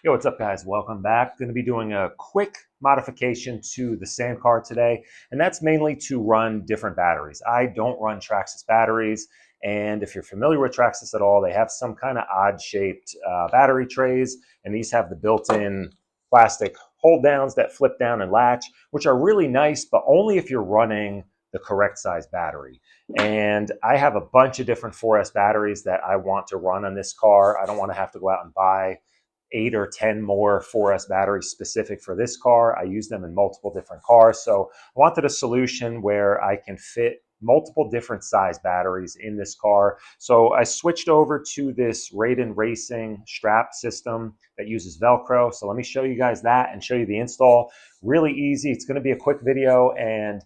Yo, what's up, guys? Welcome back. Going to be doing a quick modification to the sand car today, and that's mainly to run different batteries. I don't run Traxxas batteries, and if you're familiar with Traxxas at all, they have some kind of odd-shaped battery trays, and these have the built-in plastic hold downs that flip down and latch, which are really nice, but only if you're running the correct size battery. And I have a bunch of different 4S batteries that I want to run on this car. I don't want to have to go out and buy 8 or 10 more 4S batteries specific for this car. I use them in multiple different cars. So I wanted a solution where I can fit multiple different size batteries in this car. So I switched over to this Raiden Racing strap system that uses Velcro. So let me show you guys that and show you the install. Really easy. It's going to be a quick video, and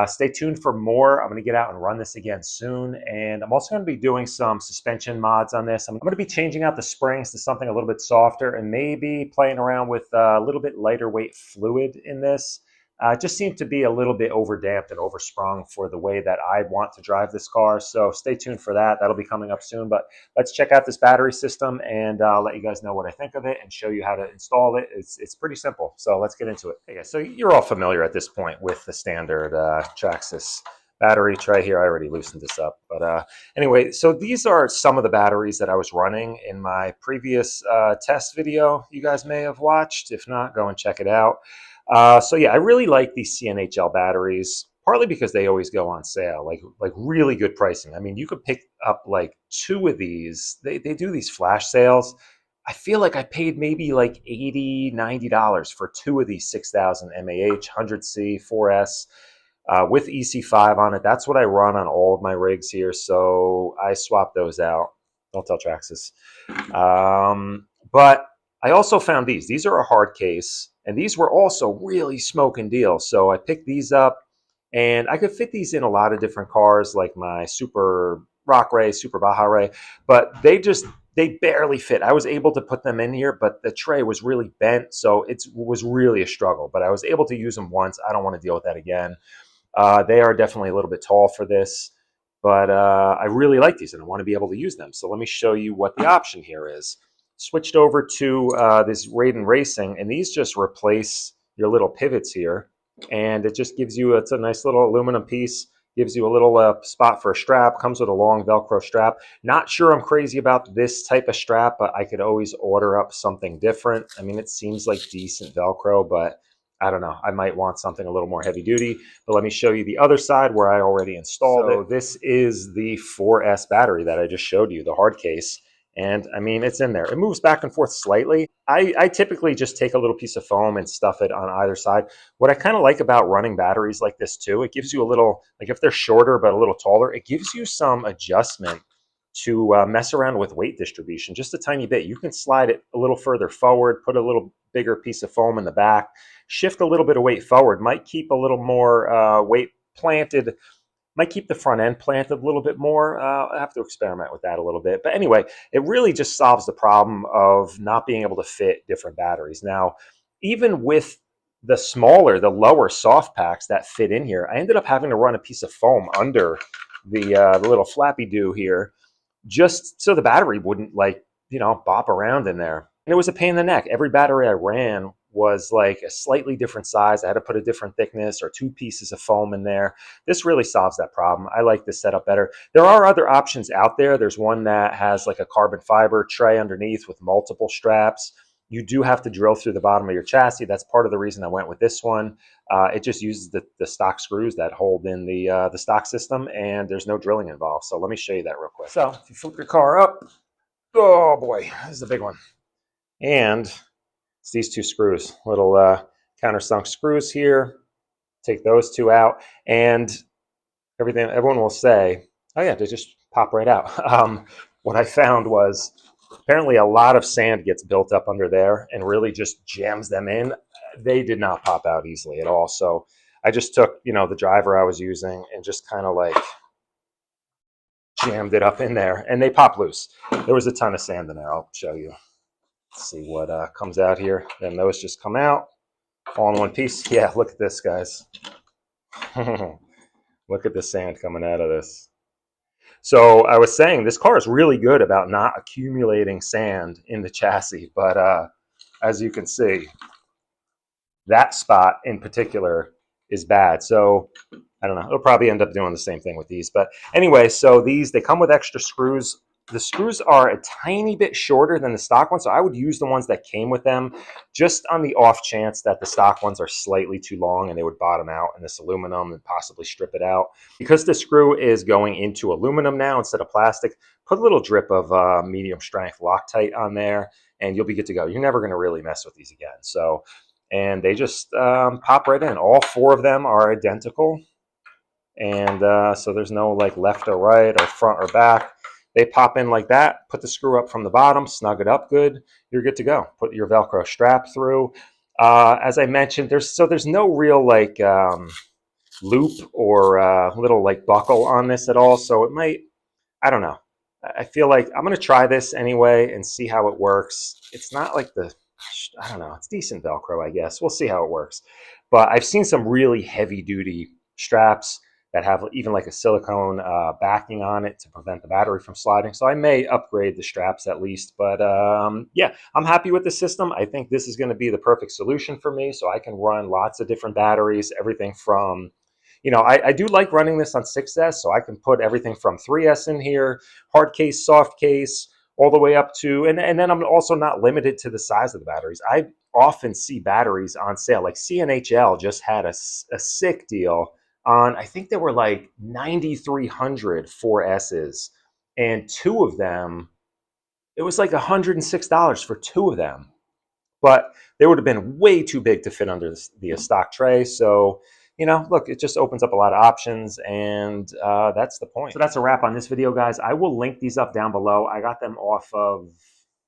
stay tuned for more. I'm going to get out and run this again soon. And I'm also going to be doing some suspension mods on this. I'm going to be changing out the springs to something a little bit softer and maybe playing around with a little bit lighter weight fluid in this. It just seemed to be a little bit overdamped and oversprung for the way that I want to drive this car. So stay tuned for that. That'll be coming up soon. But let's check out this battery system and let you guys know what I think of it and show you how to install it. It's pretty simple. So let's get into it. Okay, guys, so you're all familiar at this point with the standard Traxxas battery tray here. I already loosened this up. But anyway, so these are some of the batteries that I was running in my previous test video you guys may have watched. If not, go and check it out. So yeah, I really like these CNHL batteries, partly because they always go on sale, like really good pricing. I mean, you could pick up like 2 of these. They do these flash sales. I feel like I paid maybe like $80, $90 for 2 of these 6000 mAh 100C 4S with EC5 on it. That's what I run on all of my rigs here. So I swapped those out. Don't tell Traxxas. But I also found these. These are a hard case, and these were also really smoking deals. So I picked these up, and I could fit these in a lot of different cars, like my Super Rock Ray, Super Baja Ray, but they barely fit. I was able to put them in here, but the tray was really bent, so it was really a struggle. But I was able to use them once. I don't want to deal with that again. They are definitely a little bit tall for this, but I really like these, and I want to be able to use them. So let me show you what the option here is. Switched over to this Raiden Racing, and these just replace your little pivots here, and it just gives you, it's a nice little aluminum piece, gives you a little spot for a strap, comes with a long Velcro strap. Not sure I'm crazy about this type of strap, but I could always order up something different. I mean, it seems like decent Velcro, but I don't know. I might want something a little more heavy duty, but let me show you the other side where I already installed it. So this is the 4S battery that I just showed you, the hard case. And I mean, it's in there. It moves back and forth slightly. I typically just take a little piece of foam and stuff it on either side. What I kind of like about running batteries like this too, it gives you a little, like if they're shorter but a little taller, it gives you some adjustment to mess around with weight distribution just a tiny bit. You can slide it a little further forward, put a little bigger piece of foam in the back, shift a little bit of weight forward, might keep a little more weight planted, might keep the front end planted a little bit more. I have to experiment with that a little bit. But anyway, it really just solves the problem of not being able to fit different batteries. Now, even with the smaller, the lower soft packs that fit in here, I ended up having to run a piece of foam under the little flappy do here, just so the battery wouldn't, like, bop around in there. And it was a pain in the neck. Every battery I ran was like a slightly different size. I had to put a different thickness or 2 pieces of foam in there. This really solves that problem. I like this setup better. There are other options out there. There's one that has like a carbon fiber tray underneath with multiple straps. You do have to drill through the bottom of your chassis. That's part of the reason I went with this one. It just uses the stock screws that hold in the stock system, and there's no drilling involved. So let me show you that real quick. So if you flip your car up, oh boy, this is a big one. And it's these 2 screws, little countersunk screws here. Take those 2 out, and everyone will say, oh yeah, they just pop right out. What I found was apparently a lot of sand gets built up under there and really just jams them in. They did not pop out easily at all. So I just took, the driver I was using and just kind of like jammed it up in there, and they pop loose. There was a ton of sand in there. I'll show you. Let's see what comes out here. Then those just come out all in one piece. Yeah, look at this, guys. Look at the sand coming out of this. So I was saying this car is really good about not accumulating sand in the chassis, but as you can see, that spot in particular is bad. So I don't know. It'll probably end up doing the same thing with these. But anyway, so these, they come with extra screws. The screws are a tiny bit shorter than the stock ones, so I would use the ones that came with them just on the off chance that the stock ones are slightly too long and they would bottom out in this aluminum and possibly strip it out. Because the screw is going into aluminum now instead of plastic, put a little drip of medium strength Loctite on there and you'll be good to go. You're never going to really mess with these again. So, and they just pop right in. All four of them are identical. And so there's no like left or right or front or back. They pop in like that, put the screw up from the bottom, snug it up good, you're good to go. Put your Velcro strap through. As I mentioned, there's no real like loop or little like buckle on this at all. So it might, I don't know. I feel like I'm going to try this anyway and see how it works. It's not like I don't know, it's decent Velcro, I guess. We'll see how it works. But I've seen some really heavy duty straps that have even like a silicone backing on it to prevent the battery from sliding. So I may upgrade the straps at least. But yeah, I'm happy with the system. I think this is going to be the perfect solution for me. So I can run lots of different batteries, everything from, I do like running this on 6S, so I can put everything from 3S in here, hard case, soft case, all the way up to, and then I'm also not limited to the size of the batteries. I often see batteries on sale. Like CNHL just had a sick deal on, I think there were like 9,300 4Ss, and two of them, it was like $106 for two of them. But they would have been way too big to fit under the stock tray. So, look, it just opens up a lot of options, and that's the point. So that's a wrap on this video, guys. I will link these up down below. I got them off of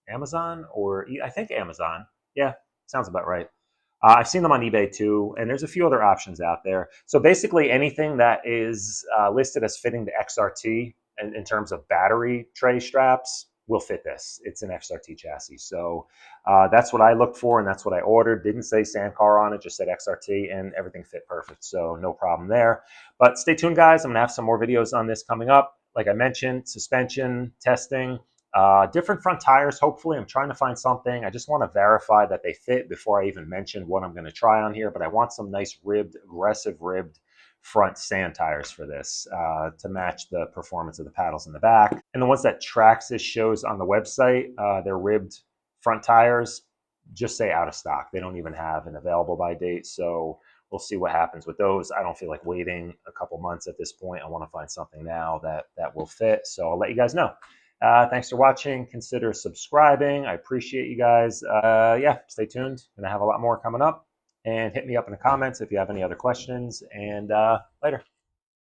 Amazon, or I think Amazon. Yeah, sounds about right. I've seen them on eBay too, and there's a few other options out there. So basically anything that is listed as fitting the XRT in terms of battery tray straps will fit this. It's an XRT chassis. So that's what I looked for, and that's what I ordered. Didn't say Sandcar on it, just said XRT, and everything fit perfect. So no problem there. But stay tuned, guys. I'm going to have some more videos on this coming up. Like I mentioned, suspension, testing, different front tires, hopefully. I'm trying to find something. I just want to verify that they fit before I even mention what I'm going to try on here. But I want some nice ribbed, aggressive ribbed front sand tires for this to match the performance of the paddles in the back. And the ones that Traxxas shows on the website, they're ribbed front tires, just say out of stock. They don't even have an available by date. So we'll see what happens with those. I don't feel like waiting a couple months at this point. I want to find something now that will fit. So I'll let you guys know. Thanks for watching. Consider subscribing. I appreciate you guys. Yeah, stay tuned. Gonna have a lot more coming up. And hit me up in the comments if you have any other questions. And later.